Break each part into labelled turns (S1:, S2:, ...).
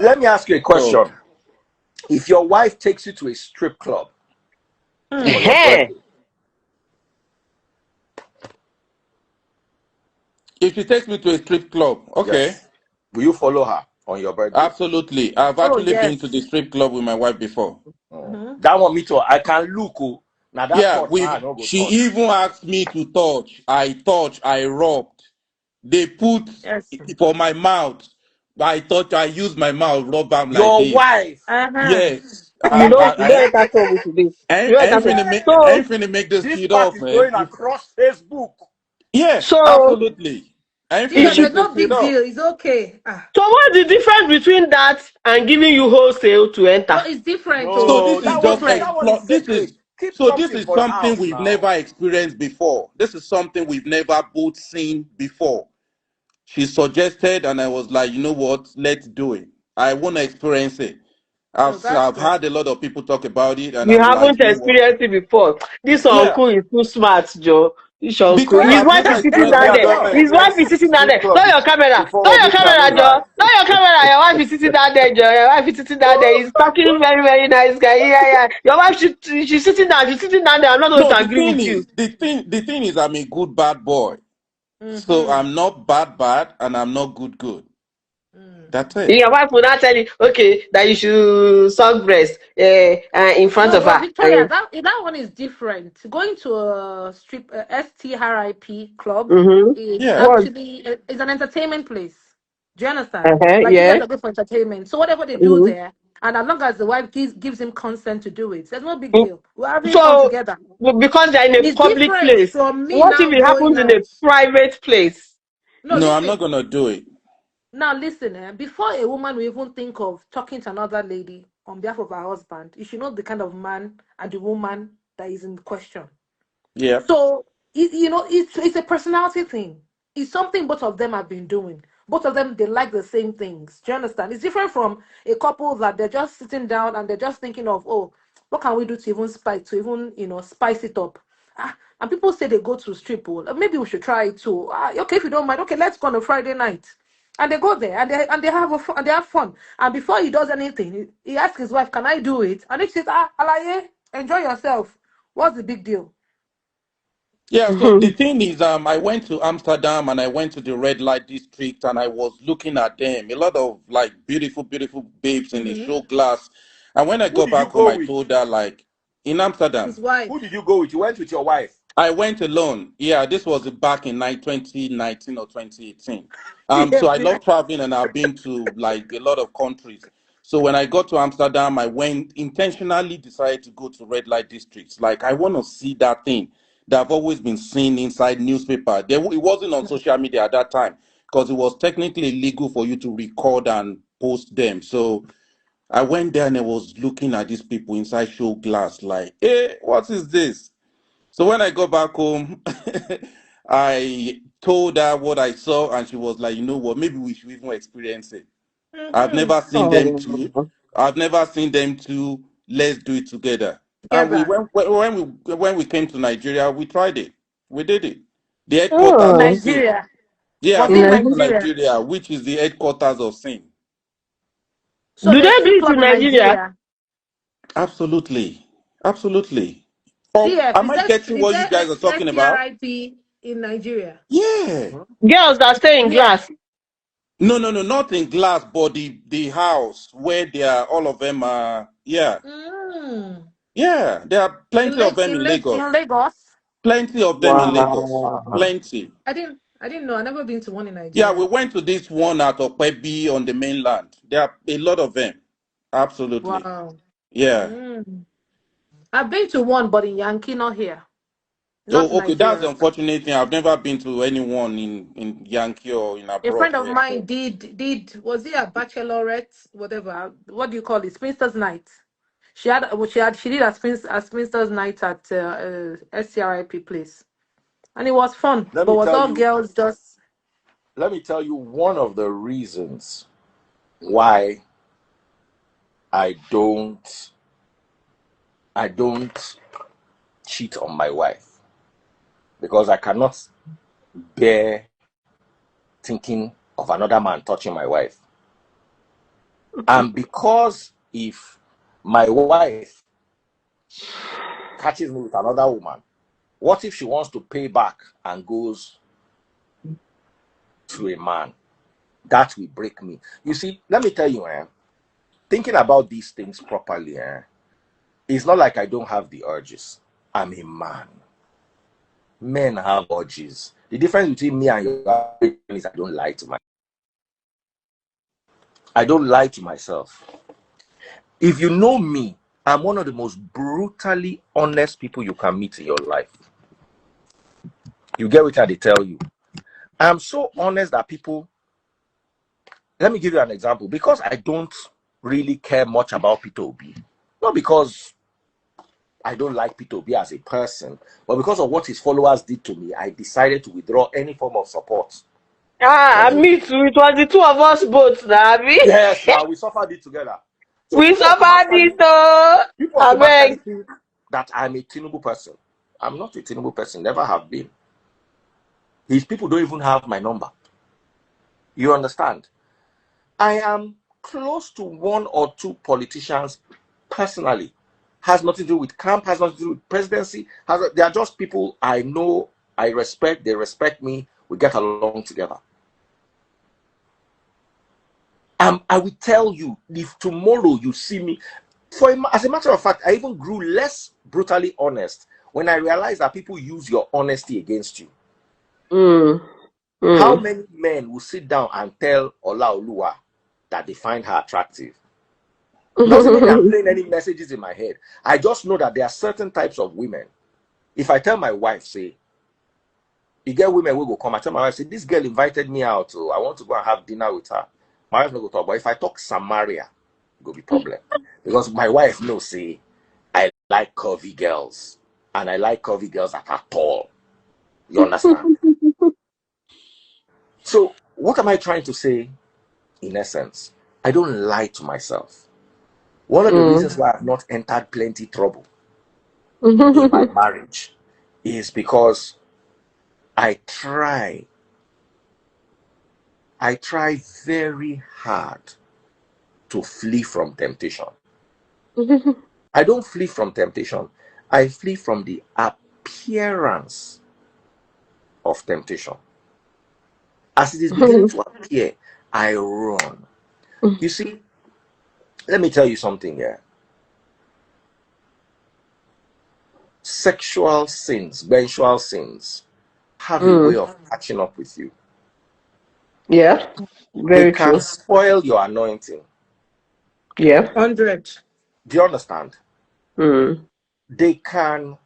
S1: Let me ask you a question.
S2: So,
S1: If your wife takes you to a strip club for your
S3: Hey,
S1: birthday,
S2: if she takes me to a strip club, okay,
S1: yes, will you follow her on your birthday?
S2: absolutely. I've
S4: Oh
S2: actually been to the
S4: yes.
S2: strip club with my wife before.
S4: Mm-hmm.
S1: That one me too. I can look. Oh, now that
S2: Yeah,
S1: touch, now I don't go
S2: she
S1: touch.
S2: even asked me to touch. I touched, I rubbed. They put
S4: Yes.
S2: it for my mouth. I touch, I use my mouth, rub am like
S1: Your
S2: this.
S1: wife.
S4: Uh-huh.
S2: Yes.
S3: you don't enter so with this. You don't enter so.
S2: I
S3: So,
S2: ain't finna make this
S1: This
S2: kid
S1: part
S2: off,
S1: is
S2: man.
S1: going across Facebook.
S2: Yeah,
S3: so,
S2: absolutely. I ain't finna
S4: Jesus,
S3: she,
S2: make
S4: there's
S2: this
S4: no
S2: kid
S4: big
S2: off.
S4: deal. It's okay.
S3: so what's the difference between that and giving you wholesale to enter?
S4: No, it's different.
S2: So
S4: Oh,
S1: No,
S2: this is
S4: it's
S2: just
S4: different.
S1: that one is
S2: explore.
S1: sacred. Keep
S2: So this
S1: something
S2: is
S1: for the
S2: something
S1: house
S2: we've
S1: now.
S2: never experienced before. This is something we've never both seen before. She suggested, and I was like, you know what? Let's do it. I want to experience it.
S4: Oh, that's
S2: I've
S4: good.
S2: heard a lot of people talk about it, and
S3: You
S2: I'm like,
S3: haven't
S2: you know what?
S3: experienced it before. This
S2: Yeah,
S3: uncle is too smart, Joe. This uncle.
S2: because
S4: Well,
S3: His
S2: I've
S3: wife
S2: never
S3: is sitting
S4: there's
S1: Me,
S2: experienced
S3: down
S1: I've
S3: there.
S2: anything
S1: never
S2: like
S3: His
S2: that.
S3: wife is
S1: experienced
S3: sitting down
S1: strip
S3: there.
S1: club
S3: Turn your camera.
S1: before
S3: Turn
S1: on
S3: your
S1: this
S3: camera,
S1: channel
S3: Joe.
S1: live.
S3: Turn your camera. Your wife is sitting down there, Joe. Your wife is sitting down there. He's talking very, very nice guy. Yeah, yeah. Your wife, she's sitting down. She's sitting down there. I'm not going
S2: No,
S3: to agree with you.
S2: the thing is, I'm a good bad boy. So
S4: mm-hmm.
S2: I'm not bad, and I'm not good.
S4: Mm.
S2: That's it.
S3: Your wife will not tell you, okay, that you should suck breast in front
S4: No,
S3: of
S4: but
S3: her.
S4: Victoria, that one is different. Going to a strip STRIP club
S3: Mm-hmm.
S4: is
S2: Yeah.
S3: What?
S4: actually is an entertainment place. Do you understand? Like you guys
S3: Yes.
S4: are good for entertainment. So whatever they do
S3: Mm-hmm.
S4: there, and as long as the wife gives him consent to do it, there's no big deal. We're having fun
S3: So,
S4: together.
S3: because they're in a
S4: It's
S3: public
S4: different
S3: place,
S4: from me
S3: what if
S4: now
S3: it
S4: going
S3: happens in a
S4: out.
S3: private place?
S4: No,
S2: No, I'm not
S4: listen.
S2: gonna do it.
S4: Now listen, before a woman will even think of talking to another lady on behalf of her husband, you should know the kind of man and the woman that is in question.
S2: Yeah.
S4: So it's a personality thing. It's something both of them have been doing. Both of them they like the same things. Do you understand? It's different from a couple that they're just sitting down and they're just thinking of, oh, what can we do to even spice it up? And people say they go to strip pool. Maybe we should try it too. Okay, if you don't mind, okay, let's go on a Friday night. And they go there and they have fun. And before he does anything, he asks his wife, "Can I do it?" And she says, Alaye, enjoy yourself. What's the big deal?
S2: Yeah, so the
S3: Mhm.
S2: thing is, I went to Amsterdam and I went to the red light district and I was looking at them. A lot of like beautiful babes in the
S4: Mm-hmm.
S2: show glass. And when I
S1: Who
S2: got
S1: did you
S2: back home,
S1: go
S2: I
S1: with?
S2: told her like in
S4: His
S2: Amsterdam,
S4: wife.
S1: Who did you go with? You went with your wife.
S2: I went alone. Yeah, this was back in 2019 or 2018. So I
S4: Yeah.
S2: love traveling and I've been to like a lot of countries. So when I got to Amsterdam, I went intentionally decided to go to red light districts. Like I want to see that thing that I've always been seeing inside newspaper. It wasn't on social media at that time because it was technically illegal for you to record and post them. So I went there and I was looking at these people inside show glass, like, hey, what is this? So when I got back home, I told her what I saw, and she was like, you know what, maybe we should even experience it. I've
S4: Mm-hmm.
S2: never seen them too.
S3: Oh.
S2: I've never seen them too. Let's do it together. And we
S4: Together.
S2: went when we came to Nigeria, we tried it. We did it. The
S4: In
S2: headquarters of
S3: Oh.
S2: Sin.
S4: Nigeria.
S2: Yeah,
S4: Was
S2: we
S4: it in
S3: Nice.
S2: went to
S4: Nigeria?
S2: Nigeria, which is the headquarters of Sin.
S4: So
S3: Do they
S4: there's
S3: do
S4: strip
S3: it
S4: club
S3: in
S4: in
S3: Nigeria?
S4: Nigeria.
S2: Absolutely. Absolutely. Oh,
S4: CF,
S2: am I getting
S4: is
S2: what you
S4: there
S2: guys are talking about?
S4: STRIP in Nigeria?
S2: Yeah.
S3: Girls that stay in
S4: Yeah.
S3: glass.
S2: No, not in glass, but the house where they are, all of them are, yeah,
S4: Mm.
S2: yeah, there are plenty of them in
S4: In
S2: Lagos.
S4: Lagos.
S2: Plenty of them in Lagos.
S3: Wow.
S2: Plenty.
S4: I didn't know. I never been to one in
S2: Yeah, we
S4: Nigeria.
S2: went to this one at Okpebi on the mainland. There are a lot of them. Absolutely.
S4: Wow.
S2: Yeah.
S4: Mm. I've been to one, but in Yankee, not here. Not in
S2: Oh, okay. That's the
S4: Nigeria.
S2: unfortunate thing. I've never been to anyone in Yankee or in
S4: A
S2: abroad
S4: friend of
S2: here.
S4: mine did was it a bachelorette, whatever? What do you call it? Spinster's night. She did a spinster's night at SCRIP place, and it was fun.
S1: Let
S4: But
S1: me
S4: was
S1: tell
S4: all
S1: you.
S4: girls just
S1: Let me tell you one of the reasons why I don't. I don't cheat on my wife because I cannot bear thinking of another man touching my wife. And because if my wife catches me with another woman, what if she wants to pay back and goes to a man? That will break me. You see, let me tell you, thinking about these things properly, it's not like I don't have the urges. I'm a man. Men have urges. The difference between me and you is I don't lie to myself. I don't lie to myself. If you know me, I'm one of the most brutally honest people you can meet in your life. You get what I tell you. I'm so honest that people. Let me give you an example. Because I don't really care much about P2B, not because I don't like P2B as a person, but because of what his followers did to me, I decided to withdraw any form of support from him.
S3: Me too. It was the two of us both, Nabi.
S1: Yes, now we suffered it together. So
S3: We
S1: people
S3: suffered
S1: automatically,
S3: it, oh.
S1: people
S3: I
S1: automatically
S3: beg.
S1: think that I'm a Tinubu person. I'm not a Tinubu person, never have been. His people don't even have my number. You understand? I am close to one or two politicians personally. Has nothing to do with camp, has nothing to do with presidency. They are just people I know, I respect, they respect me, we get along together. I will tell you, if tomorrow you see me, as a matter of fact, I even grew less brutally honest when I realized that people use your honesty against you. How many men will sit down and tell Olaoluwa that they find her attractive? Doesn't mean I'm playing any messages in my head. I just know that there are certain types of women. If I tell my wife, say, you get women will go come, I tell my wife, say, this girl invited me out, so I want to go and have dinner with her. My wife no go talk, but if I talk Samaria, it go be problem. Because my wife knows, say, I like curvy girls. And I like curvy girls that are tall. You understand? So what am I trying to say? In essence, I don't lie to myself. One of the reasons why I've not entered plenty trouble in my marriage is because I try very hard to flee from temptation. I don't flee from temptation. I flee from the appearance of temptation. As it is beginning to appear, I run. You see, let me tell you something here. Sexual sins, sensual sins, have a way of catching up with you.
S3: Yeah,
S1: They
S3: very
S1: can
S3: true.
S1: spoil your anointing.
S3: Yeah.
S4: 100.
S1: Do you understand?
S3: Mm.
S1: They can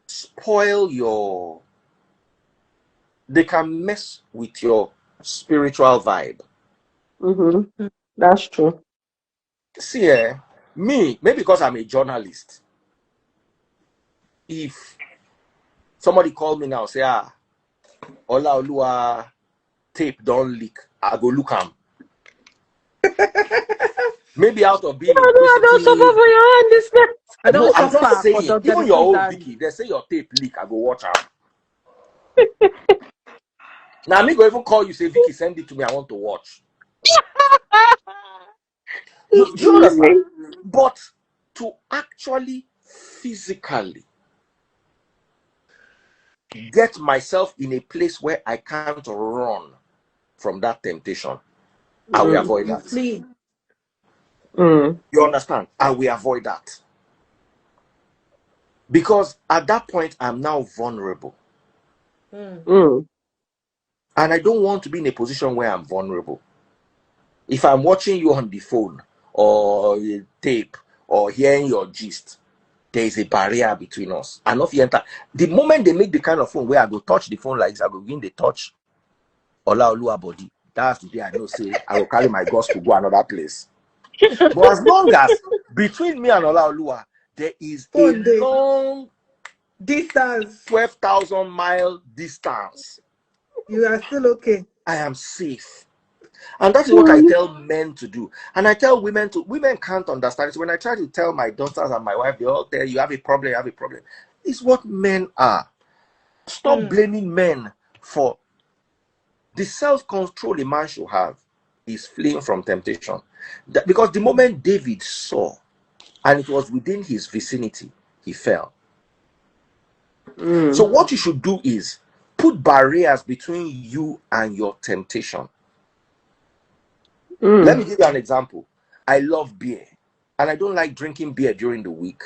S1: spoil your, they can mess with your spiritual vibe.
S3: That's true.
S1: See, me, maybe because I'm a journalist, if somebody call me now, say, Olaoluwa tape don't leak, I go look am. Maybe out of being
S3: I don't suffer
S1: inquisitive.
S3: for your hand this night.
S4: I
S1: No,
S4: don't
S1: I'm just
S4: suffer for
S1: saying,
S4: Dr.
S1: even your
S4: Nikki's
S1: own
S4: hand.
S1: Vicky, they say your tape leak, I go watch am. Now, me go even call you, say, Vicky, send it to me, I want to watch. Do you understand? But to actually physically get myself in a place where I can't run from that temptation, I will avoid
S4: You
S1: that.
S4: flee.
S1: You understand? I will avoid that. Because at that point, I'm now vulnerable. And I don't want to be in a position where I'm vulnerable. If I'm watching you on the phone or tape or hearing your gist, there is a barrier between us. And if you enter, the moment they make the kind of phone where I go touch the phone like this, I go begin the touch Olaoluwa body. That's the day I know, say, I will carry my gospel go another place. But as long as between me and Olaoluwa, there is a
S4: Phone day.
S1: long
S4: Distance.
S1: 12,000-mile distance,
S4: You are still okay.
S1: I am safe. And that is what I tell men to do. And I tell women to, women can't understand it. When I try to tell my daughters and my wife, they all tell you have a problem, you have a problem. It's what men are. Stop blaming men for the self-control a man should have. is fleeing from temptation. Because the moment David saw, and it was within his vicinity, he fell. So what you should do is put barriers between you and your temptation. Let me give you an example. I love beer, and I don't like drinking beer during the week.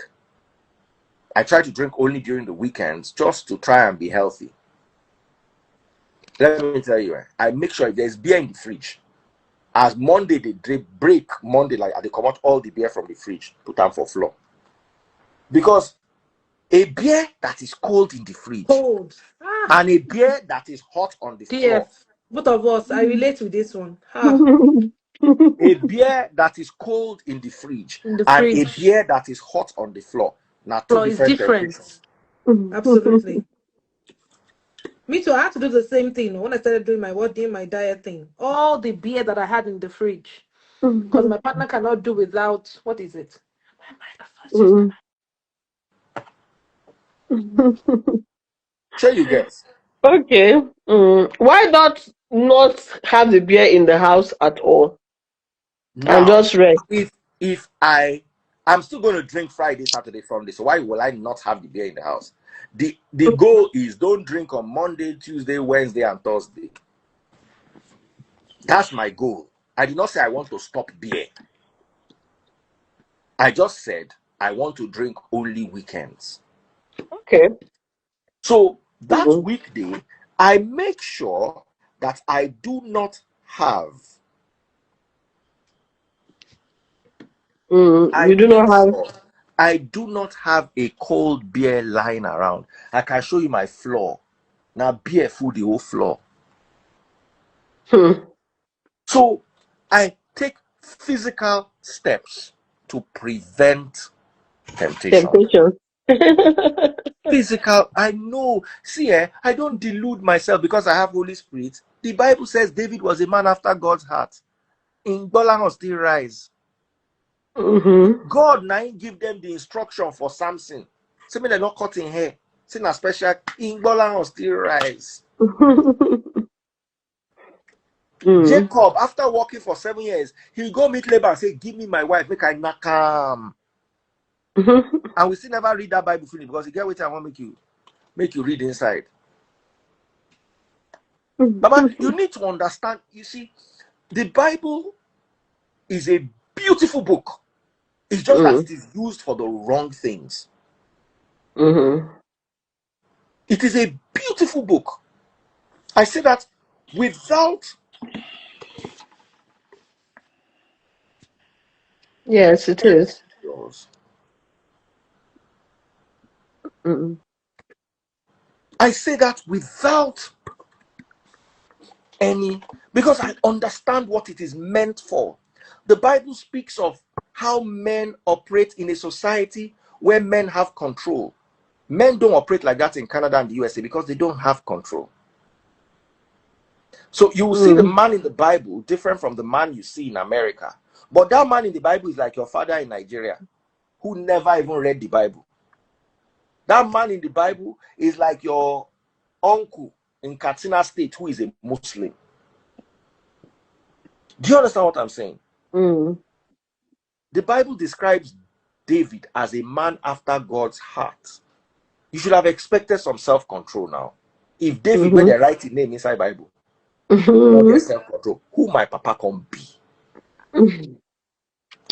S1: I try to drink only during the weekends just to try and be healthy. Let me tell you, I make sure if there's beer in the fridge, as Monday they break Monday, like they come out all the beer from the fridge, put them for floor. Because a beer that is cold in the fridge and a beer that is hot on the floor.
S4: Both of us, I relate to this one.
S1: A beer that is cold in the fridge
S4: In the
S1: and a
S4: fridge.
S1: beer that is hot on the floor. Now, two
S4: Floor is
S1: different
S4: different.
S1: temptations.
S4: Absolutely. Me too. I had to do the same thing when I started doing my diet thing. All the beer that I had in the fridge, because my partner cannot do without, what is it?
S1: Sure, you guess.
S3: Okay. Why not have the beer in the house at all and
S1: Now,
S3: just rest?
S1: if I'm still going to drink Friday, Saturday, Sunday, so why will I not have the beer in the house? The goal is don't drink on Monday, Tuesday, Wednesday, and Thursday. That's my goal. I did not say I want to stop beer. I just said I want to drink only weekends.
S3: Okay.
S1: So that weekday, I make sure that I do not have.
S3: You do not have.
S1: I do not have a cold beer lying around. I can show you my floor. Now beer full the whole floor. So I take physical steps to prevent temptation. Physical, I know. See, I don't delude myself because I have Holy Spirit. The Bible says David was a man after God's heart. In Bolan still rise. God now give them the instruction for Samson. Say me they're not cutting hair. Say na special in Bolan still rise. Jacob, after working for 7 years, he'll go meet Laban and say, give me my wife, make I knock him. And we still never read that Bible finish because you get what I want make you read inside. Mama, you need to understand, you see, the Bible is a beautiful book. It's just that it is used for the wrong things. It is a beautiful book. I say that without.
S3: Yes, it is.
S1: I say that without any, because I understand what it is meant for. The Bible speaks of how men operate in a society where men have control. Men don't operate like that in Canada and the USA because they don't have control. So you will see the man in the Bible different from the man you see in America. But that man in the Bible is like your father in Nigeria who never even read the Bible. That man in the Bible is like your uncle in Katsina State who is a Muslim. Do you understand what I'm saying? The Bible describes David as a man after God's heart. You should have expected some self-control now. If David were the right name inside Bible, not get self-control, who my papa can be?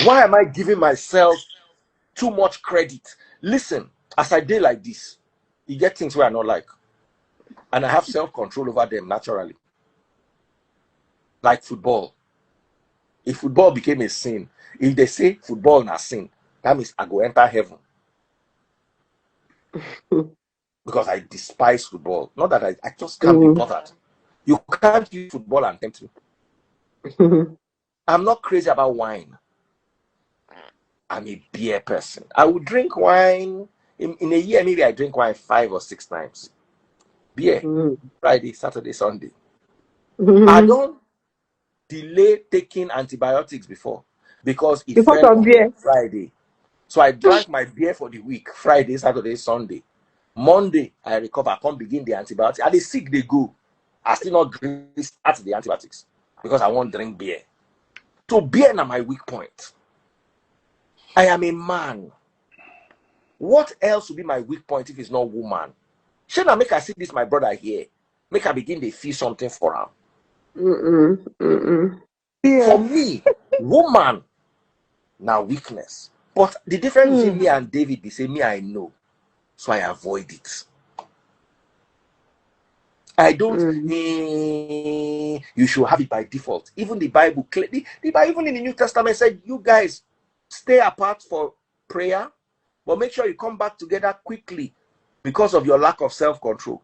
S1: Why am I giving myself too much credit? Listen, as I did like this, you get things where I not like. And I have self-control over them naturally. Like football. If football became a sin, if they say football is a sin, that means I go enter heaven. Because I despise football. Not that I just can't be bothered. You can't use football and tempt me. I'm not crazy about wine. I'm a beer person. I would drink wine in a year. Maybe I drink wine 5 or 6 times. Beer, Friday, Saturday, Sunday. I don't delay taking antibiotics before because it fell on beer. Friday. So I drank my beer for the week, Friday, Saturday, Sunday. Monday, I recover, I can't begin the antibiotics. And the sick, they go. I still not start the antibiotics because I won't drink beer. So beer na my weak point. I am a man. What else would be my weak point if it's not woman? Should I make I see this my brother here? Make I begin to feel something for him. For me, woman now weakness. But the difference between me and David be say me I know. So I avoid it. I don't you should have it by default. Even the Bible, even in the New Testament said you guys stay apart for prayer, but make sure you come back together quickly because of your lack of self-control.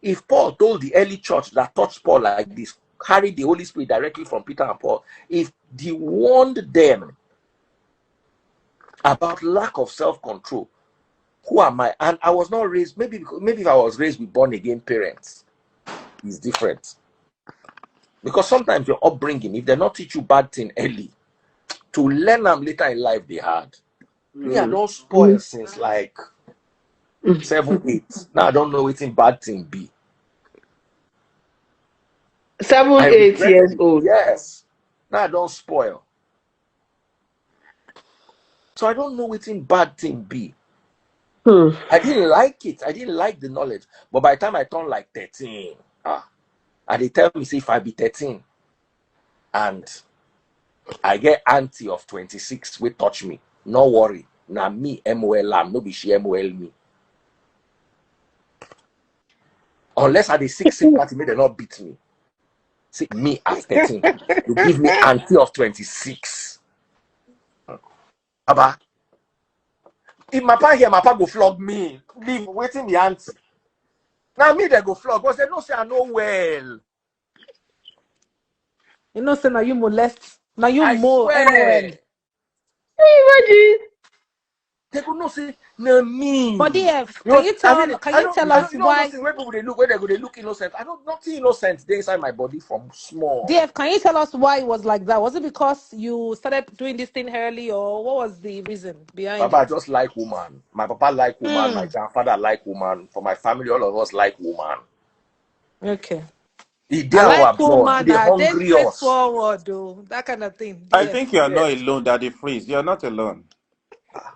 S1: If Paul told the early church that touched Paul like this, carried the Holy Spirit directly from Peter and Paul, if he warned them about lack of self-control, who am I? And I was not raised, maybe if I was raised with born-again parents, it's different. Because sometimes your upbringing, if they not teach you bad thing early, to learn them later in life, they hard. Me, I don't spoil since like 7, 8. Now I don't know what bad thing be.
S3: 7,
S1: I
S3: 8
S1: regret
S3: years
S1: it.
S3: old.
S1: Yes. Now I don't spoil. So I don't know what bad thing be. I didn't like it. I didn't like the knowledge. But by the time I turned like 13, and they tell me, say, if I be 13 and I get auntie of 26 will touch me, no worry. Now me, MOL, am no be she MOL me. Unless I the 6 party, may they not beat me. See, me at 13, you give me auntie of 26. Baba, if my pa here, my pa go flog me. Leave waiting the auntie. Now me they go flog, because they don't say I know well.
S4: You know, say now you molest. Now you
S1: I
S4: more
S1: swear.
S4: MOL.
S3: Imagine.
S1: They could not say no me.
S4: But DF,
S1: You know,
S4: can you tell us
S1: you know those
S4: why?
S1: things where people they look, where they look innocent. I don't nothing innocent they inside my body from small.
S4: DF, can you tell us why it was like that? Was it because you started doing this thing early, or what was the reason behind
S1: Papa, I
S4: it?
S1: just like woman. My papa like woman. My grandfather like woman. For my family, all of us like woman.
S4: Okay.
S1: He
S4: I
S1: dare our
S4: like
S1: blood. He
S4: woman,
S1: they
S4: they
S1: hungry us.
S4: straightforward, though. That kind of thing.
S2: I think
S4: DF.
S2: you are not
S1: Yes.
S2: alone, Daddy Freeze. You're not alone.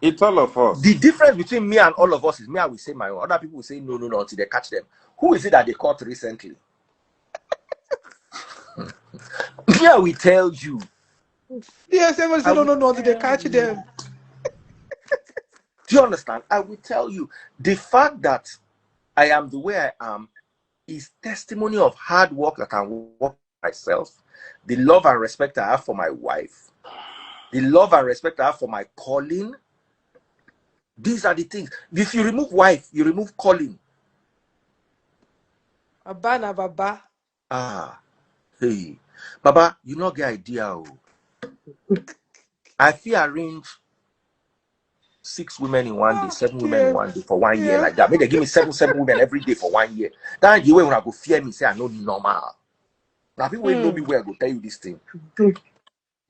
S2: It's all of
S1: The
S2: us.
S1: difference between me and all of us is me, I will say my own. Other people will say no, until they catch them. Who is it that they caught recently? Me, I will tell you.
S4: Yes, everyone
S1: I
S4: say no,
S1: will
S4: no, no, until they
S1: tell
S4: catch
S1: you.
S4: them.
S1: Do you understand? I will tell you. The fact that I am the way I am is testimony of hard work that I work myself, the love and respect I have for my wife, the love and respect I have for my calling. These are the things. If you remove wife, you remove calling.
S4: Abana baba.
S1: Hey, Baba, you not get idea. Oh. I feel arrange 6 women in one day, 7 women in
S4: DF.
S1: one day for 1 year
S4: Yeah.
S1: like that. Maybe they give me seven women every day for 1 year. That the way when I go fear me, say I know normal. Now people will know me where I go tell you this thing.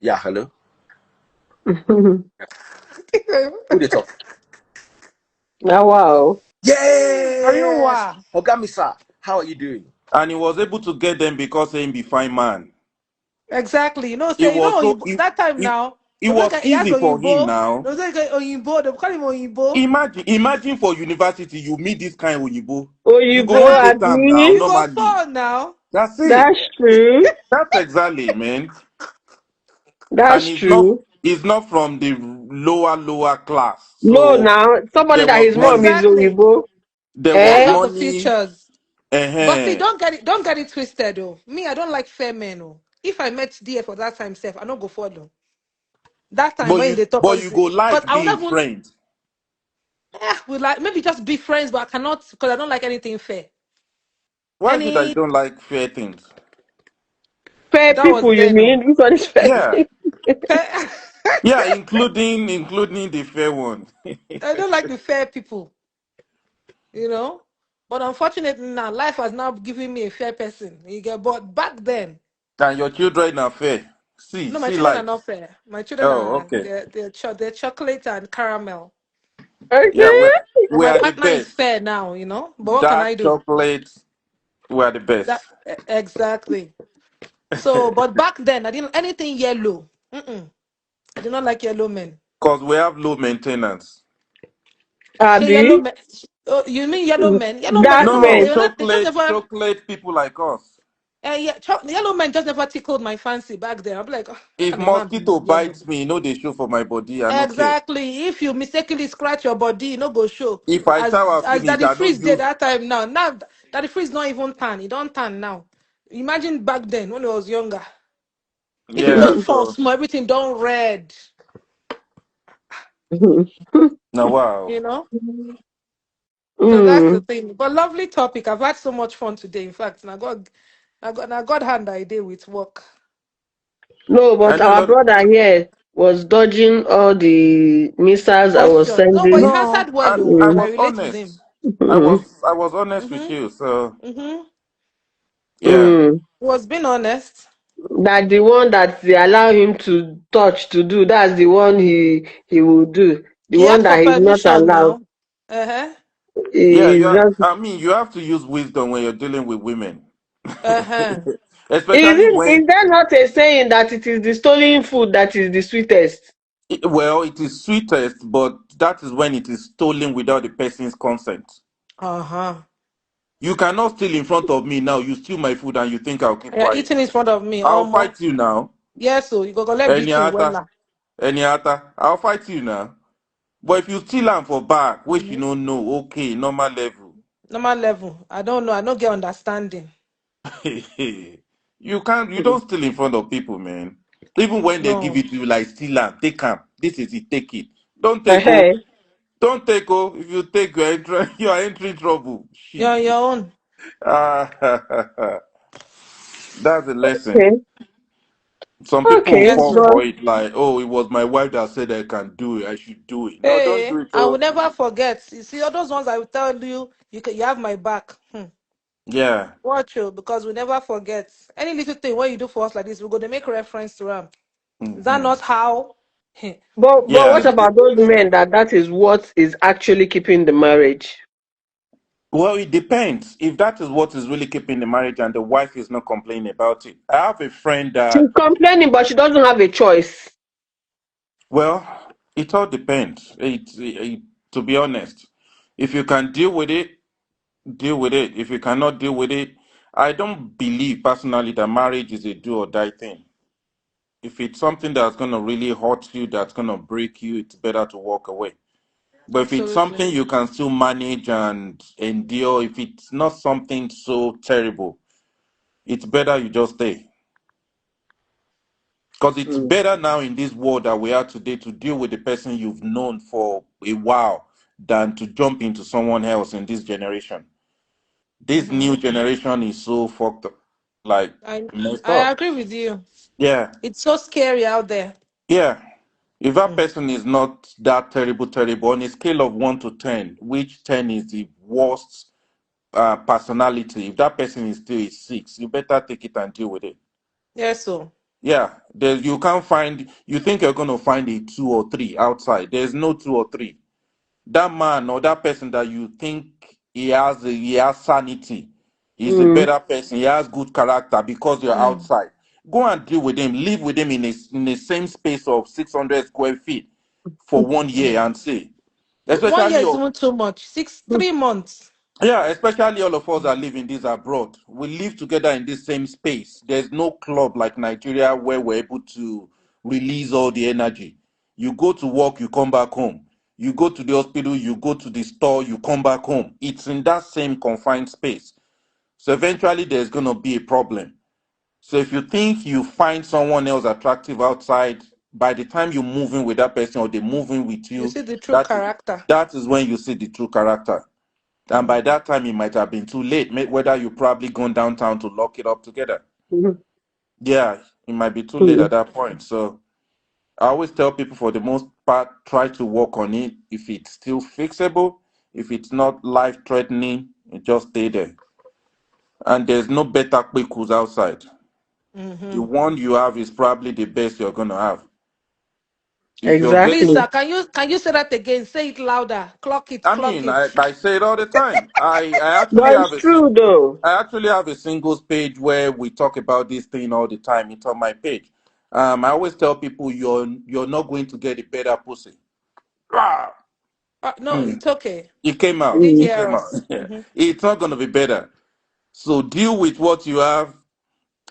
S1: Yeah, hello. Who they talk?
S3: Oh, wow.
S4: Are you
S1: Yes.
S4: wa?
S1: Ogamisa, how are you doing?
S2: And he was able to get them because he be fine man.
S4: Exactly. You know,
S2: It
S4: say,
S2: was so
S4: that time
S2: it,
S4: now,
S2: it
S4: they
S2: was
S4: make he has
S2: easy for him
S4: Oyinbo.
S2: now.
S4: They say Oyinbo, they call him Oyinbo.
S2: Imagine for university you meet this kind of Oyibo.
S3: Oh,
S2: You
S3: you
S2: go
S3: go
S2: want
S3: at
S2: date am now
S4: You
S3: me.
S4: go
S2: normally.
S4: fall now.
S2: That's it.
S3: That's true.
S2: That's exactly, man.
S3: That's
S2: And
S3: true.
S2: he's not from the lower class.
S3: No,
S2: So
S3: now somebody
S2: there
S3: that
S2: was
S3: his mom
S2: money.
S3: is
S4: Exactly.
S3: Oyibo.
S2: There
S4: He
S2: was
S4: has
S3: Eh?
S4: all the
S2: money.
S4: features. But see,
S2: Uh-huh.
S4: don't get it twisted though. Me, I don't like fair men. Oh. If I met DF for that time self, I don't go follow. That time when they talk all
S2: But
S4: this,
S2: you go
S4: because
S2: like
S4: I will
S2: being
S4: not even
S2: friends.
S4: we like maybe just be friends, but I cannot because I don't like anything fair.
S2: Why is it that you
S4: Any
S2: don't like fair things?
S3: Fair
S4: that was
S3: people, you
S4: then. Oh.
S3: mean? Which one is fair?
S2: Yeah.
S4: Fair,
S2: Yeah, including the fair one.
S4: I don't like the fair people, you know. But unfortunately now, life has now given me a fair person. You get, but back then,
S2: And your children are fair.
S4: no, my
S2: See
S4: children are
S2: life.
S4: not fair. My children
S2: Oh,
S4: are
S2: okay.
S4: they're chocolate and caramel.
S2: Yeah,
S3: Okay.
S4: But
S2: we
S4: my
S2: are the
S4: partner is
S2: best.
S4: fair now, you know. But what can I
S2: Dark
S4: do?
S2: chocolate, we are the best.
S4: Exactly. So, but back then I didn't anything yellow. Mm-mm. I do not like yellow men.
S2: Because we have low maintenance.
S4: Say yellow
S3: Abi,
S4: men. Oh, you mean yellow men? Yellow men,
S3: dark
S4: no,
S2: No,
S3: men.
S4: they just
S2: chocolate,
S4: never.
S2: chocolate people like us.
S4: Yeah, yellow men just never tickled my fancy back then. I'm like, "Oh, how
S2: If
S4: can a man be
S2: mosquito
S4: yellow?"
S2: bites me, you know they show for my body. I don't care.
S4: Exactly. If you mistakenly scratch your body, you no go show.
S2: If I shower
S4: As
S2: finish,
S4: Daddy
S2: I don't
S4: Freeze did
S2: use.
S4: that time now. Now Daddy Freeze not even tan. He don't tan now. Imagine back then when he was younger. If you
S2: Yeah,
S4: just fall
S2: so
S4: small, everything done red.
S2: now wow.
S4: You know? So that's the
S3: Mm.
S4: thing. But lovely topic. I've had so much fun today. In fact, now God hand I did with work.
S3: No,
S2: I
S3: but
S2: know a
S3: our
S2: lot.
S3: brother here was dodging all the missiles I was
S4: Question. No, but he
S3: sending.
S2: No,
S4: answered well,
S2: I
S4: though.
S2: I
S4: I
S3: Mm.
S2: was
S4: relate with him.
S2: honest. I was honest with
S4: Mm-hmm.
S2: you. So
S4: Mm-hmm.
S2: yeah,
S3: Mm.
S4: He was being honest.
S3: That the one that they allow him to touch to do, that's the one he will do. The
S4: He
S3: one
S4: asked for
S3: that he's not
S4: permission
S3: allowed,
S4: now. Uh-huh.
S2: yeah.
S3: he just
S2: I mean, you have to use wisdom when you're dealing with women,
S4: Uh-huh.
S2: especially
S3: is
S2: when.
S3: there not a saying that it is the stolen food that is the sweetest?
S2: Well, it is sweetest, but that is when it is stolen without the person's consent.
S4: Uh-huh.
S2: You cannot steal in front of me now. You steal my food and you think I'll keep
S4: Yeah,
S2: quiet.
S4: eating in front of me.
S2: I'll
S4: Almost.
S2: fight you now.
S4: Yes, so you go let
S2: Any
S4: beat you
S2: other,
S4: well.
S2: any other. I'll fight you now. But if you steal am for back, which you
S4: Mm-hmm.
S2: don't know, okay, normal level.
S4: Normal level. I don't know. I don't get understanding.
S2: You can't. You don't steal in front of people, man. Even when they give
S4: No.
S2: it to you, like steal am, take am. This is it. Take it. Don't take oh.
S3: Uh-huh.
S2: Don't take oh. If you take, you are entering trouble.
S4: You're
S2: Shit.
S4: on your own.
S2: Ah, that's a lesson.
S3: Okay,
S2: Some people will
S3: okay,
S4: Yes,
S2: fall
S4: so.
S3: but
S2: for it like, oh, it was my wife that said I can do it. I should do it. No, don't do
S4: Hey,
S2: it.
S4: I will
S2: Oh,
S4: never forget. You see, all those ones I will tell you, you have my back.
S2: yeah.
S4: Watch you, because we never forget. Any little thing what you do for us like this, we're going to make reference to them. Is that
S2: Hmm.
S4: not how?
S3: but
S2: Yeah.
S3: what about those men that is what is actually keeping the marriage?
S2: Well, it depends. If that is what is really keeping the marriage and the wife is not complaining about it. I have a friend
S3: She's
S2: that,
S3: complaining, but she doesn't have a choice.
S2: well, it all depends. To be honest, if you can deal with it, deal with it. If you cannot deal with it, I don't believe personally that marriage is a do or die thing. If it's something that's going to really hurt you, that's going to break you, it's better to walk away. But if it's
S4: Absolutely.
S2: something you can still manage and endure, if it's not something so terrible, it's better you just stay. Because it's
S3: Mm.
S2: better now in this world that we are today to deal with the person you've known for a while than to jump into someone else in this generation. This
S4: Mm-hmm.
S2: new generation is so fucked up, like
S4: I
S2: messed
S4: I
S2: up.
S4: agree with you.
S2: Yeah,
S4: It's so scary out there.
S2: yeah. If that
S4: Mm.
S2: person is not that terrible, terrible, on a scale of 1 to 10, which 10 is the worst personality, if that person is still a 6, you better take it and deal with it.
S4: Yes, so.
S2: Yeah, you can't find, you think you're going to find a 2 or 3 outside. There's no 2 or 3. That man or that person that you think he has sanity is a
S3: Mm.
S2: better person. He has good character because you're
S4: Mm.
S2: outside. Go and deal with him. Live with him in the same space of 600 square feet for 1 year
S4: Mm.
S2: and see.
S4: 1 year
S2: Especially,
S4: is even too much. 3 months.
S2: yeah, especially all of us that live in this abroad. We live together in this same space. There's no club like Nigeria where we're able to release all the energy. You go to work, you come back home. You go to the hospital, you go to the store, you come back home. It's in that same confined space. So eventually there's going to be a problem. So if you think you find someone else attractive outside, by the time you move in with that person or they move in with
S4: You
S2: you,
S4: see the true
S2: that is,
S4: character.
S2: that is when you see the true character. And by
S4: Mm.
S2: that time, it might have been too late. Whether you probably gone downtown to lock it up together.
S3: Mhm.
S2: Yeah, it might be too late
S3: Mm.
S2: at that point. So I always tell people, for the most part, try to work on it. If it's still fixable, if it's not life threatening, just stay there. And there's no better quick outside. The
S4: Mm-hmm.
S2: one you have is probably the best you're gonna have. If you're
S4: Please,
S2: getting,
S3: Exactly.
S4: sir, can you say that again? Say it louder. Clock it.
S2: I
S4: Clock
S2: mean,
S4: it.
S2: I say it all the time. I actually
S3: But
S2: have
S3: it's true though.
S2: I actually have a singles page where we talk about this thing all the time. It's on my page. I always tell people you're not going to get a better pussy. Ah,
S4: No, it's okay.
S2: it came out.
S4: They
S3: Mm.
S2: It
S4: hear
S2: came out.
S4: us. Mm-hmm.
S2: It's not going to be better. So deal with what you have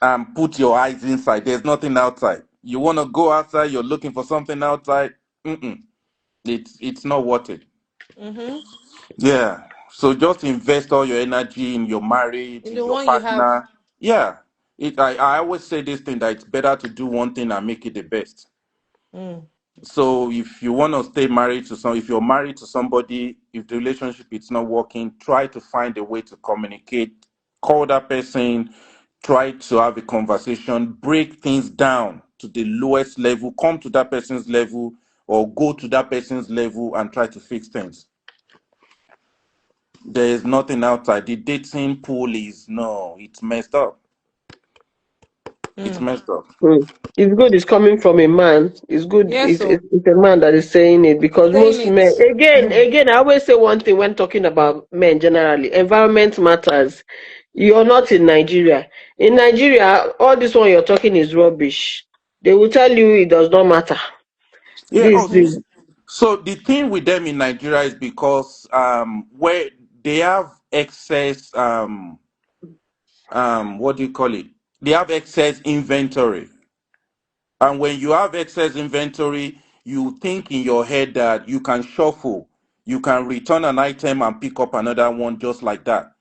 S2: and put your eyes inside. There's nothing outside. You want to go outside, you're looking for something outside. Mm-mm. It's not worth it.
S4: Mm-hmm.
S2: Yeah. So just invest all your energy in your marriage,
S4: In
S2: in
S4: the
S2: your
S4: one you have.
S2: partner. Yeah. I always say this thing that it's better to do one thing and make it the best.
S4: Mm.
S2: So if you want to stay married to if you're married to somebody, if the relationship is not working, try to find a way to communicate. Call that person, try to have a conversation, break things down to the lowest level, come to that person's level, or go to that person's level and try to fix things. There is nothing outside. The dating pool is no, it's messed up. It's
S4: Mm.
S2: messed up.
S3: Mm. It's good it's coming from a man. It's good
S4: Yes, so
S3: it's a man that is saying it, because
S4: saying
S3: most men,
S4: it. Mm.
S3: again, I always say one thing when talking about men generally: environment matters. You're not in Nigeria. In Nigeria, all this one you're talking is rubbish. They will tell you it does not matter.
S2: Yeah.
S3: This.
S2: So the thing with them in Nigeria is because where they have excess what do you call it? They have excess inventory. And when you have excess inventory, you think in your head that you can shuffle, you can return an item and pick up another one just like that.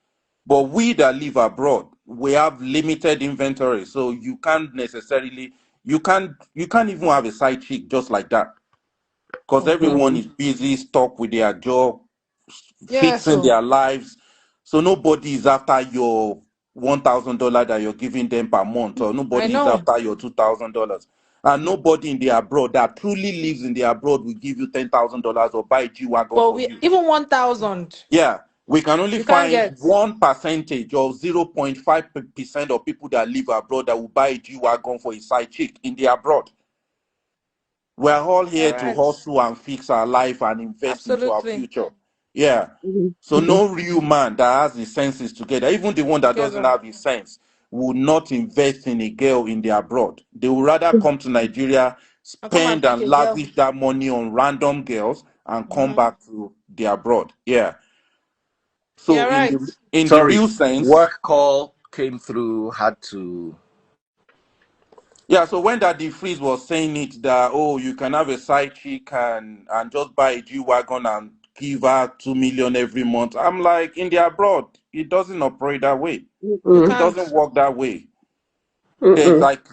S2: But we that live abroad, we have limited inventory, so you can't even have a side chick just like that because
S4: Mm-hmm.
S2: everyone
S3: Mm,
S2: is busy, stuck with their job,
S4: Yeah,
S2: fixing
S4: so
S2: their lives. So nobody is after your $1,000 that you're giving them per month, or
S4: I
S2: nobody is
S4: know.
S2: after your $2,000. And nobody in the abroad that truly lives in the abroad will give you $10,000 or buy a G wagon
S4: But
S2: for
S4: we
S2: you.
S4: even 1,000,
S2: Yeah, we can only
S4: you can't
S2: find
S4: get.
S2: 1% or 0.5% of people that live abroad that will buy a G wagon for a side chick in the abroad. We're all
S4: You're
S2: here to
S4: right.
S2: hustle and fix our life and invest into our
S4: Absolutely.
S2: future. Yeah.
S3: mhm,
S2: So
S3: mhm.
S2: no real man that has his senses together, even the one that doesn't
S4: Together.
S2: have his sense, will not invest in a girl in the abroad. They will rather come to Nigeria,
S4: I'll come and
S2: spend
S4: pick
S2: and
S4: a girl.
S2: lavish that money on random girls and come
S4: Mm-hmm.
S2: back to the abroad. Yeah. So
S4: You're
S2: in
S4: right.
S2: the
S1: Sorry,
S2: real sense,
S1: work call came through. Had to.
S2: yeah, so when that the freeze was saying it that oh you can have a side chick and just buy a G wagon and give her 2 million every month, I'm like in the abroad it doesn't operate that way.
S4: You
S2: It
S3: Mm,
S2: doesn't
S4: can't.
S2: work that way. There's
S3: mm,
S2: like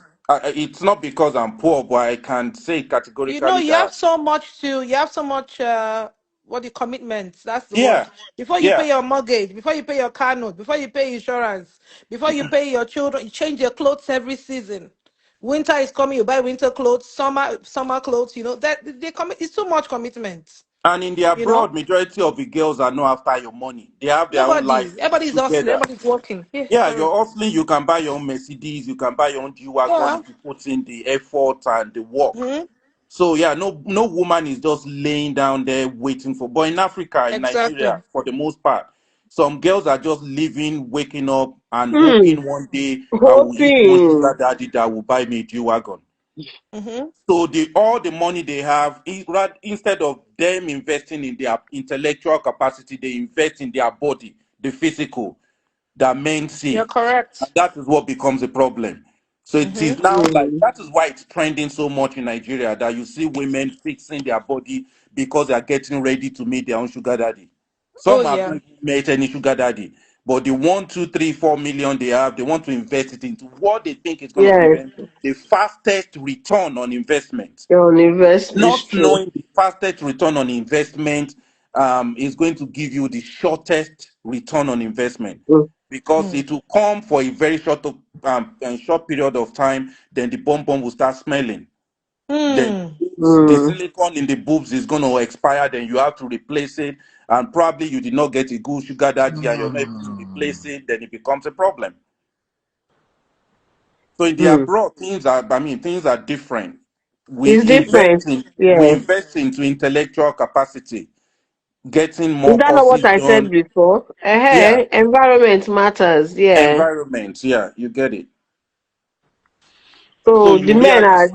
S2: it's not because I'm poor, but I can say
S4: You know,
S2: categorically that
S4: you have so much what the commitments, that's the
S2: yeah,
S4: word. Before you
S2: yeah,
S4: pay your mortgage, before you pay your car note, before you pay insurance, before you pay your children, you change your clothes every season. Winter is coming, you buy winter clothes, summer clothes, that they commit, it's too much commitment,
S2: and in the
S4: you know.
S2: abroad majority of the girls are not after your money. They have their own life
S4: Everybody's hustling,
S2: together.
S4: everybody's working. Yeah,
S2: Yeah,
S4: sorry.
S2: you're hustling. You can buy your own Mercedes. You can buy your own G-Wagon
S4: Yeah.
S2: if you put in the effort and the work.
S4: Hmm.
S2: So yeah, no woman is just laying down there waiting for. But in Africa, in
S4: Exactly.
S2: Nigeria, for the most part, some girls are just living, waking up, and
S3: mm.
S2: hoping one day I will hit one
S3: Hoping.
S2: sugar daddy that will buy me a G-Wagon.
S4: Hmm.
S2: So all the money they have, instead of them investing in their intellectual capacity, they invest in their body, the physical that men
S4: You're
S2: see. And
S4: correct.
S2: that is what becomes a problem. So it
S4: Hmm.
S2: is now like
S3: Mm.
S2: that is why it's trending so much in Nigeria that you see women fixing their body because they are getting ready to meet their own sugar daddy.
S4: Oh
S2: Some have not
S4: yeah.
S2: even met any sugar daddy, but the 1, 2, 3, 4 million they have, they want to invest it into what they think is going to give
S3: Yes,
S2: them the fastest return on investment,
S3: your invest is
S2: not
S3: true.
S2: knowing the fastest return on investment is going to give you the shortest return on investment
S3: Mm,
S2: because
S4: Mm.
S2: it will come for a very short period of time. Then the bomb will start smelling. Then
S4: Mm.
S2: the
S3: mm,
S2: silicone in the boobs is going to expire. Then you have to replace it, and probably you did not get a good sugar daddy, and you're not able to replace it. Then it becomes a problem. So in the
S3: mm.
S2: abroad, things are different. We
S3: It's different.
S2: invest in we
S3: Yes.
S2: invest into intellectual capacity, getting
S3: Is
S2: more
S3: that not what
S2: courses
S3: I said
S2: done.
S3: before?
S2: Yeah,
S3: Environment matters. Yeah.
S2: environment. Yeah, you get it. So
S3: So the men are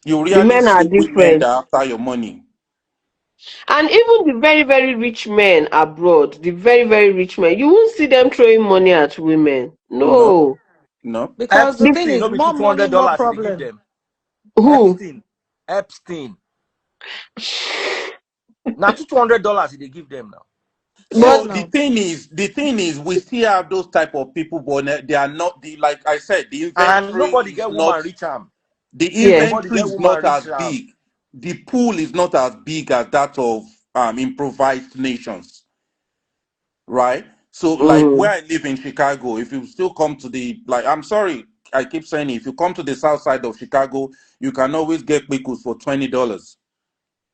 S2: you
S3: the
S2: really
S3: men are
S2: see women
S3: different.
S2: that are after your money.
S3: And even the very, very rich men abroad, the very, very rich men, you won't see them throwing money at women.
S2: No,
S3: No.
S2: no.
S4: Because the thing
S1: Epstein,
S4: is,
S1: no be
S4: more
S1: two
S4: money,
S1: hundred
S4: more
S1: dollars they give
S4: problem.
S1: them.
S3: Who?
S1: Epstein. Now $200 they give them now.
S4: Yes,
S2: So
S3: But
S4: now.
S2: the thing is, we still have those type of people, but they are not the, like I said, the
S1: And
S2: inventory
S1: nobody
S2: is
S1: get
S2: not,
S1: woman rich am.
S2: the
S3: yeah.
S1: Nobody
S2: inventory
S1: get
S2: is
S1: woman
S2: not
S1: rich
S2: as
S1: am.
S2: big. The pool is not as big as that of improvised nations, right? So, like where
S3: Mm.
S2: I live in Chicago, if you still come to the, like, I'm sorry, I keep saying it, if you come to the south side of Chicago, you can always get pickles for $20.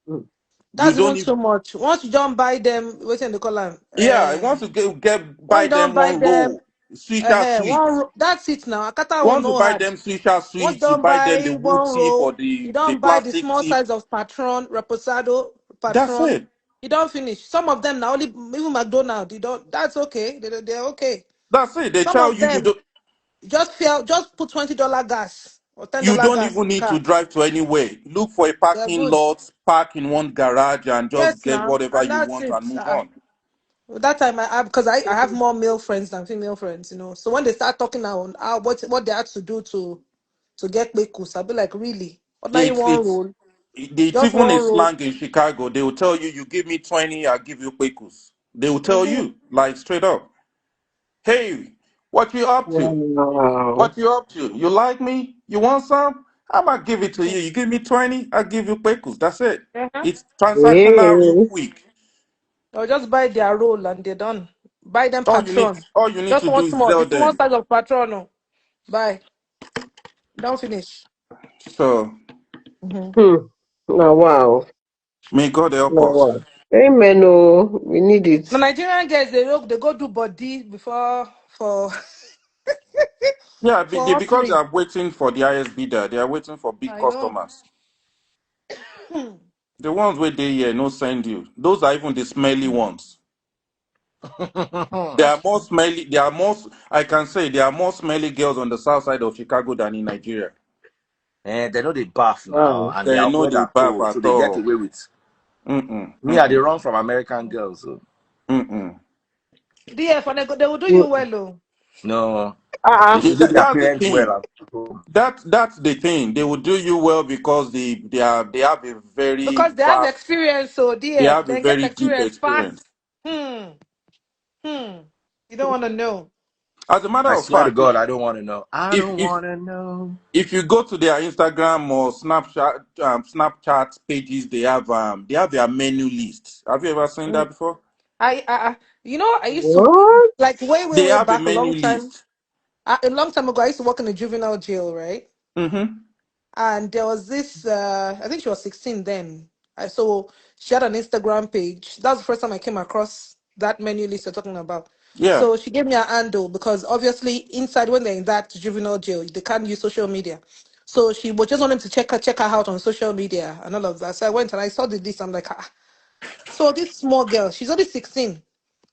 S2: You
S4: That's
S2: don't
S4: even
S2: even,
S4: too much. Once you don't buy them, wait in the column.
S2: yeah, I want to get
S4: Once
S2: buy
S4: you don't
S2: them
S4: buy
S2: one
S4: them,
S2: roll, swisher
S4: one
S2: sweets.
S4: that's it now. Akata will
S2: Once you
S4: no
S2: buy
S4: hard.
S2: them swisher
S4: Once you
S2: sweets, you
S4: don't
S2: buy them
S4: buy
S2: the wood
S4: one
S2: tip or
S4: roll, you
S2: the
S4: don't buy the
S2: plastic
S4: small
S2: tip.
S4: size of Patron, Reposado,
S2: That's
S4: Patron.
S2: it.
S4: You don't finish. Some of them now only even McDonald's. You don't. That's okay. They're okay.
S2: That's it. They
S4: Some
S2: tell
S4: of
S2: you
S4: them just put $20 gas or ten
S2: you
S4: dollar
S2: don't
S4: gas in
S2: even
S4: the
S2: need to
S4: car.
S2: drive to anywhere. Look for a
S4: They're
S2: parking
S4: good.
S2: lot, park in one garage, and just
S4: Yes,
S2: get
S4: now
S2: whatever
S4: and
S2: you
S4: that's
S2: want
S4: it.
S2: and move on.
S4: That time I have because I have more male friends than female friends. So when they start talking now on what they had to do to get Bekus, I'll be like, really? Ordinary
S2: It's
S4: one
S2: it's
S4: roll,
S2: it's
S4: just
S2: even a
S4: one roll.
S2: slang in Chicago. They will tell you, you give me 20, I'll give you pekus. They will tell
S4: Mm-hmm.
S2: you like straight up, hey, what you up to?
S3: Wow.
S2: What you up to? You like me? You want some? I'm gonna give it to you. You give me 20, I'll give you pekus. That's it.
S4: Uh-huh.
S2: It's transactional real
S3: Yeah.
S2: quick.
S4: Or just buy their roll and they're done. Buy them Patron.
S2: All you need
S4: Just
S2: to do
S4: one
S2: is
S4: small, the
S2: tell
S4: small
S2: them.
S4: size of Patron. Oh. Buy. Don't finish.
S2: So
S4: Mm-hmm.
S3: Hmm. Now, wow.
S2: may God help
S3: Now,
S2: us.
S3: wow. Amen. Oh, we need
S4: The
S3: it.
S4: Nigerian girls they go do body before for
S2: Yeah,
S4: for
S2: because they
S4: offering.
S2: are waiting for the ISB there. They are waiting for big
S4: I know.
S2: customers. The ones where they here no send you. Those are even the smelly ones. They are more smelly. They are more. I can say there are more smelly girls on the south side of Chicago than in Nigeria.
S1: And they know they buff now,
S3: Wow.
S1: and they
S2: They know
S1: avoid
S2: the bath
S1: alcohol, so
S2: at
S1: they get
S2: all.
S1: away with.
S2: Mm-mm,
S1: Me, I they
S2: mm-mm,
S1: run from American girls. So.
S2: mm-mm.
S4: DF and they will do you
S3: Mm.
S4: well, oh.
S1: No, they
S3: Uh-uh.
S1: should do their
S2: That's the
S1: parents well
S2: thing.
S1: at home.
S2: That's the thing. They will do you well because they have a very
S4: Because they have
S2: vast.
S4: experience, so
S2: They
S4: DF,
S2: have a
S4: then get
S2: very deep
S4: experience fast.
S2: experience.
S4: Hmm. Hmm. You don't want to know.
S2: As a matter
S1: I
S2: of
S1: swear to
S2: fact,
S1: God, I don't want to know. I
S2: if
S1: don't
S2: if
S1: want to know.
S2: if you go to their Instagram or Snapchat pages, they have their menu list. Have you ever seen that
S4: Mm.
S2: before?
S4: I used to
S3: What?
S4: like way, way,
S2: They
S4: way
S2: have a
S4: back
S2: menu list.
S4: a long time ago. I used to work in a juvenile jail, right?
S2: Mm-hmm.
S4: And there was this, I think she was 16 then. So she had an Instagram page. That was the first time I came across that menu list you're talking about.
S2: Yeah,
S4: So she gave me a handle because obviously inside when they're in that juvenile jail, they can't use social media. So she was just wanting to check her out on social media and all of that. So I went and I saw the list. I'm like, ah. So this small girl, she's only 16.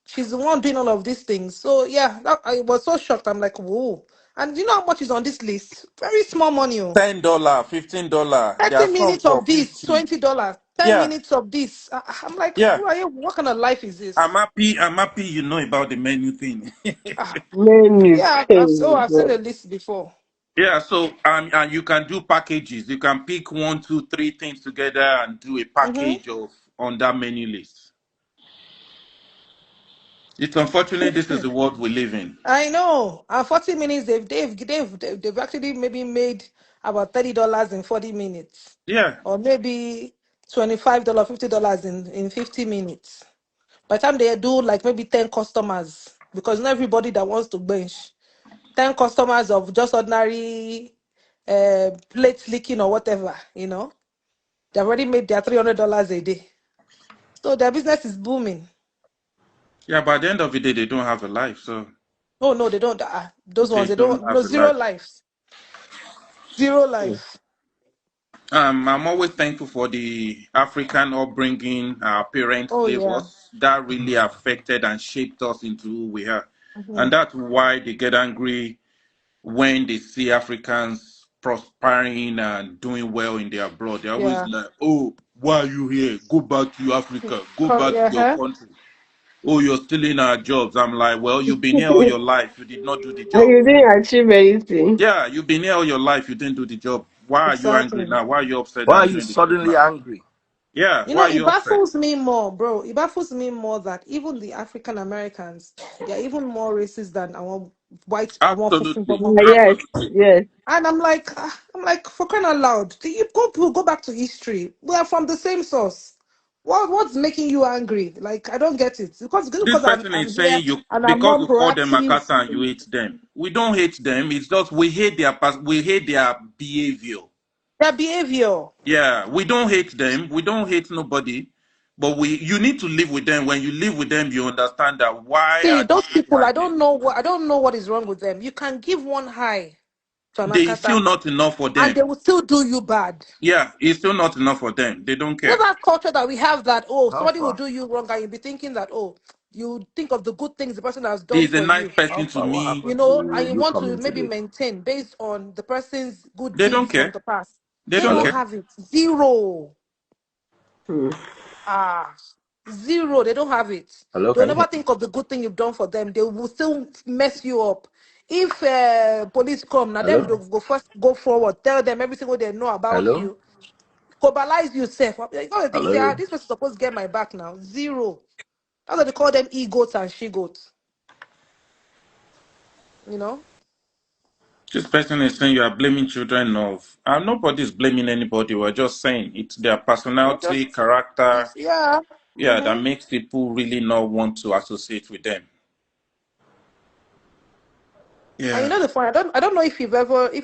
S4: She's the one doing all of these things. So yeah, I was so shocked. I'm like, whoa. And you know how much is on this list? Very small money. Oh.
S2: $10, $15. There
S4: 30
S2: are some
S4: minutes
S2: for
S4: of this,
S2: 50.
S4: $20, 10
S2: Yeah,
S4: minutes of this. I'm like,
S2: yeah.
S4: who are you? What kind of life is
S2: I'm
S4: this?
S2: happy. I'm happy. You know about the menu thing.
S4: Ah,
S3: Menu.
S4: yeah,
S3: Hey,
S4: I've seen
S3: God.
S4: a list before.
S2: Yeah. So and you can do packages. You can pick one, two, three things together and do a
S4: Mm-hmm.
S2: package of on that menu list. It's unfortunate this is the world we live in.
S4: I know. And 40 minutes, they've actually maybe made about $30 in 40 minutes.
S2: Yeah.
S4: Or maybe $25, $50 in 50 minutes. By the time they do like maybe 10 customers, because not everybody that wants to bench, 10 customers of just ordinary plate licking or whatever. They've already made their $300 a day. So their business is booming.
S2: Yeah, by the end of the day, they don't have a life. So
S4: Oh no, they don't. Those ones,
S2: they
S4: they
S2: don't
S4: don't. No,
S2: have a
S4: zero
S2: life.
S4: lives. Zero life.
S2: I'm always thankful for the African upbringing our parents
S4: Oh
S2: gave
S4: yeah.
S2: us. That really affected and shaped us into who we are.
S4: Mhm.
S2: And that's why they get angry when they see Africans prospering and doing well in their abroad, they're always
S4: Yeah.
S2: like, "Oh, why are you here? Go back to Africa. Go back to
S4: Yeah.
S2: your
S4: Huh?
S2: country. Oh, you're stealing our jobs." I'm like, "Well, you've been here all your life. You did not do the
S3: And
S2: job.
S3: you didn't achieve anything.
S2: Yeah, you've been here all your life. You didn't do the job. Why are you angry
S4: Exactly.
S2: now? Why are you upset
S1: Why
S2: that
S1: are
S2: I'm
S1: you
S2: doing the job
S1: suddenly
S2: now?
S1: angry?
S2: Yeah,
S4: You
S2: why
S4: know,
S2: are
S4: it
S2: you upset?"
S4: baffles me more, bro. It baffles me more that even the African Americans, they're even more racist than our white, our
S2: Absolutely,
S3: Yes,
S2: absolutely.
S3: yes.
S4: and I'm like, for crying out loud, you go back to history. We are from the same source. What's making you angry? Like, I don't get it.
S2: This
S4: Because
S2: person
S4: I'm
S2: is
S4: here
S2: saying you
S4: and I'm
S2: because
S4: more
S2: you call them
S4: proactive.
S2: Makata and you hate them. We don't hate them. It's just we hate their behavior.
S4: Their behavior.
S2: Yeah, we don't hate them. We don't hate nobody. But you need to live with them. When you live with them, you understand that why
S4: See,
S2: are these
S4: those
S2: people
S4: people,
S2: like this?
S4: I don't know what is wrong with them. You can give one high to an
S2: They is still
S4: Akata,
S2: not enough for
S4: and they
S2: them.
S4: will still do you bad.
S2: Yeah, it's still not enough for them. They don't
S4: You know
S2: care.
S4: that culture that we have that, oh,
S1: How
S4: somebody will
S1: far?
S4: do you wrong and you'll be thinking that, oh, you think of the good things the person has done
S2: There's a
S4: for
S2: nice
S4: you,
S1: How
S2: person to
S1: far? What
S2: me.
S4: you
S1: happened
S4: know, and
S1: to
S4: you
S1: you
S4: want to
S1: coming
S4: maybe
S1: today?
S4: maintain based on the person's good
S2: They don't
S4: deeds from
S2: care.
S4: the past.
S2: They
S4: They
S2: don't
S4: don't
S1: Hello?
S2: care.
S4: have it. Zero.
S3: Hmm.
S4: Ah, zero. They don't have it.
S1: Hello,
S4: They'll
S1: can you
S4: never
S1: hear me?
S4: think of the good thing you've done for them. They will still mess you up. If police come, now them
S1: Hello?
S4: will go first, go forward, tell them everything what they know about
S1: Hello?
S4: you, globalize yourself. You know the thing, say, ah,
S1: Hello?
S4: this person's supposed to get my back now. Zero. That's why they call them e-goats and she-goats. You know?
S2: This person is saying you are blaming children of, and nobody's blaming anybody. We're just saying it's their
S4: We're
S2: personality,
S4: just,
S2: character,
S4: yeah.
S2: yeah, that
S4: Mm-hmm.
S2: makes people really not want to associate with them.
S4: And you
S2: Yeah.
S4: know the fun. I don't know if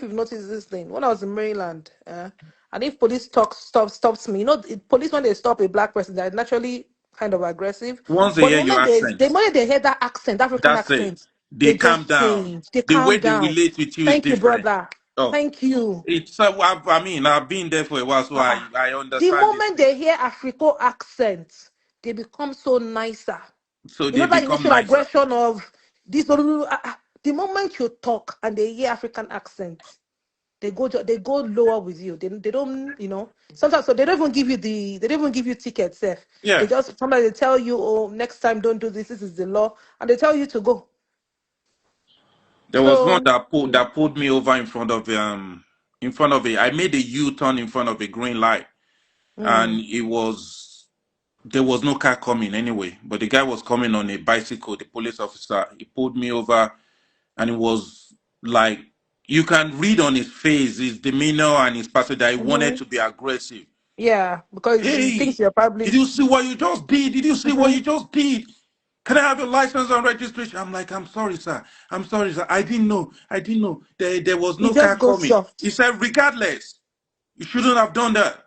S4: you've noticed this thing. When I was in Maryland, and if police stops me, you know, police when they stop a black person, they're naturally kind of aggressive.
S2: Once they
S4: But
S2: hear your
S4: the
S2: accent,
S4: moment they hear that accent, African
S2: that's it.
S4: accent,
S2: They
S4: they
S2: calm
S4: just
S2: down.
S4: change. They
S2: The way
S4: calm
S2: they
S4: down.
S2: relate with you is
S4: Thank you,
S2: different.
S4: brother.
S2: Oh,
S4: Thank you.
S2: it's I mean, I've been there for a while, so
S4: Uh-uh.
S2: I
S4: The
S2: understand this
S4: moment
S2: thing.
S4: they hear Africo accent, they become so nicer.
S2: So
S4: You
S2: they
S4: know that
S2: become
S4: initial
S2: nicer.
S4: aggression of this. The moment you talk and they hear African accent, they go lower with you. They don't, you know, sometimes, so they don't even give you they don't even give you tickets. They
S2: Yeah.
S4: just sometimes they tell you, oh, next time don't do this. This is the law, and they tell you to go.
S2: There was one
S4: So
S2: that pulled me over in front of I made a U-turn in front of a green light, and
S4: mm,
S2: there was no car coming anyway, but the guy was coming on a bicycle. The police officer, he pulled me over, and it was like you can read on his face, his demeanor, and his person that he wanted
S4: mhm.
S2: to be aggressive.
S4: Yeah, because he thinks
S2: Hey,
S4: you're
S2: did
S4: probably.
S2: you see what you just did? Did you see what you
S4: Mhm.
S2: just did? Can I have your license and registration? I'm like, I'm sorry, sir. I'm sorry, sir. I didn't know. I didn't know. There was
S4: He
S2: no car
S4: just goes
S2: coming. He
S4: soft.
S2: said, regardless, you shouldn't have done that.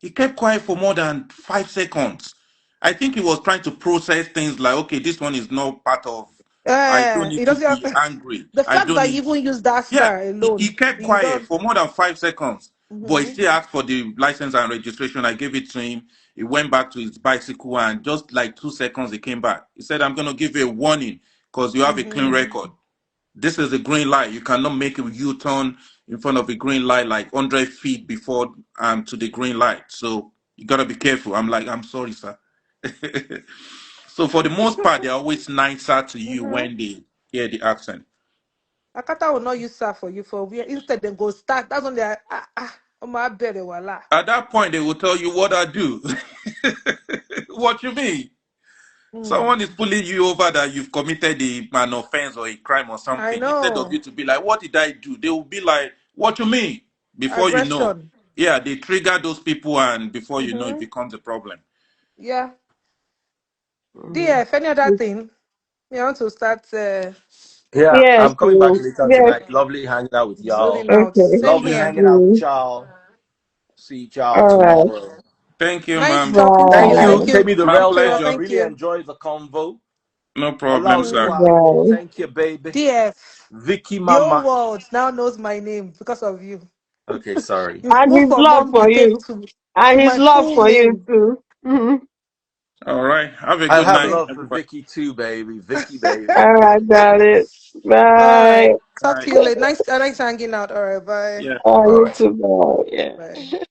S2: He kept quiet for more than 5 seconds. I think he was trying to process things like, okay, this one is not part of. I don't
S4: He
S2: need to
S4: doesn't
S2: be
S4: have
S2: angry.
S4: the
S2: I
S4: fact
S2: don't
S4: that
S2: need
S4: you
S2: to.
S4: even use that
S2: Yeah,
S4: star
S2: he
S4: alone.
S2: kept
S4: You
S2: quiet
S4: don't.
S2: for more than 5 seconds, but he
S4: Mhm.
S2: still asked for the license and registration. I gave it to him. He went back to his bicycle, and just like 2 seconds, he came back. He said, I'm going to give you a warning because you have a clean
S4: Mhm.
S2: record. This is a green light. You cannot make a U-turn in front of a green light like 100 feet before to the green light. So you got to be careful. I'm like, I'm sorry, sir. So for the most part, they're always nicer to you
S4: Mhm.
S2: when they hear the accent.
S4: Akata will not use sir for you for where instead then go start. That's when they are oh my baby wala.
S2: At that point, they will tell you what I do. What you mean?
S4: Hmm.
S2: Someone is pulling you over that you've committed an offense or a crime or
S4: I
S2: something. Instead of
S4: know.
S2: you to be like, what did I do? They will be like, what you mean? Before you know.
S4: Aggression.
S2: Yeah, they trigger those people, and before you know, it
S4: Mm-hmm.
S2: becomes a problem.
S4: Yeah.
S3: Mm.
S4: Dear, if any other thing, you want to start
S1: Yeah,
S3: Yes,
S1: I'm coming back later
S3: yes.
S1: tonight. Lovely hanging out with y'all.
S4: rolling out.
S3: Okay.
S4: Same
S1: Lovely
S4: here.
S1: hanging out with
S3: Mm.
S1: y'all. See y'all
S3: All right.
S1: tomorrow.
S2: Thank you,
S4: Nice
S2: ma'am.
S4: talking to
S1: Thank
S4: you.
S1: you,
S4: Thank
S3: Bye.
S4: you.
S1: Temi the
S2: My
S4: Cho,
S1: Realtor.
S2: pleasure.
S4: thank
S1: Really
S4: you.
S1: enjoyed the convo.
S2: No problem, sir.
S4: Mm-hmm.
S1: Olaoluwa.
S3: Bye.
S1: Thank you, baby.
S4: DF.
S1: Vicky
S4: The whole
S1: Mama.
S4: world now knows my name because of you.
S1: Okay, sorry.
S4: You've
S3: And
S4: moved
S3: his
S4: from
S3: love for
S4: non-details
S3: you.
S4: to
S3: And his
S4: my
S3: love
S4: full
S3: for you
S4: name.
S3: too. Mhm.
S2: All right. Have a
S1: I
S2: good
S1: have
S2: night,
S4: Same.
S1: love for
S2: everybody.
S1: Vicky too, baby. Vicky,
S3: All
S1: baby.
S3: right, got it.
S4: All
S3: Bye.
S4: right. Talk
S2: Bye.
S4: to you later. Nice hanging out. All right. Bye.
S2: Yeah.
S3: Oh,
S1: All
S3: you
S1: right.
S3: too. Bye. Yeah.
S4: Bye.